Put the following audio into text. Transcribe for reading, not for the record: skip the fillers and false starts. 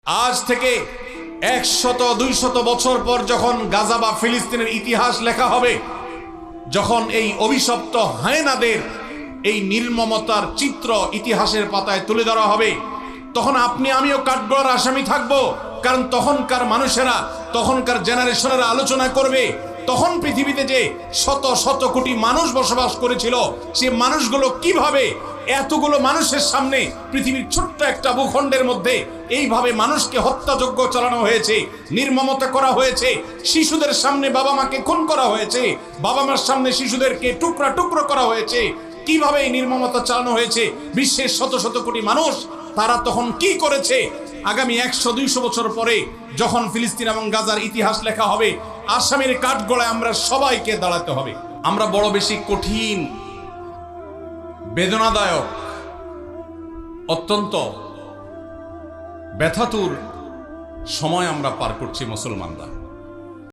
আজ থেকে 100-200 বছর পর যখন গাজা বা ফিলিস্তিনের ইতিহাস লেখা হবে, যখন এই অভিশপ্ত হায়েনাদের এই নির্মমতার চিত্র ইতিহাসের পাতায় তুলে ধরা হবে, তখন আপনি আমিও কাঠগড়ার আসামি থাকব। কারণ তখনকার মানুষেরা, তখনকার জেনারেশনেরা আলোচনা করবে তখন পৃথিবীতে যে শত শত কোটি মানুষ বসবাস করেছিল, সে মানুষগুলো কিভাবে এতগুলো মানুষের সামনে পৃথিবীর ছোট্ট একটা ভূখণ্ডের মধ্যে এইভাবে মানুষকে হত্যাযজ্ঞ চালানো হয়েছে, নির্মমতা করা হয়েছে, শিশুদের সামনে বাবা মাকে খুন করা হয়েছে, বাবা মার সামনে শিশুদেরকে টুকরা টুকরো করা হয়েছে, কিভাবে এই নির্মমতা চালানো হয়েছে বিশ্বের শত শত কোটি মানুষ, তারা তখন কি করেছে। আগামী 100-200 বছর পরে যখন ফিলিস্তিন এবং গাজার ইতিহাস লেখা হবে, আসামের কাঠগড়ায় আমরা সবাইকে দাঁড়াতে হবে। আমরা বড় বেশি কঠিন, বেদনাদায়ক, অত্যন্ত ব্যথাতুর সময় আমরা পার করছি মুসলমানরা।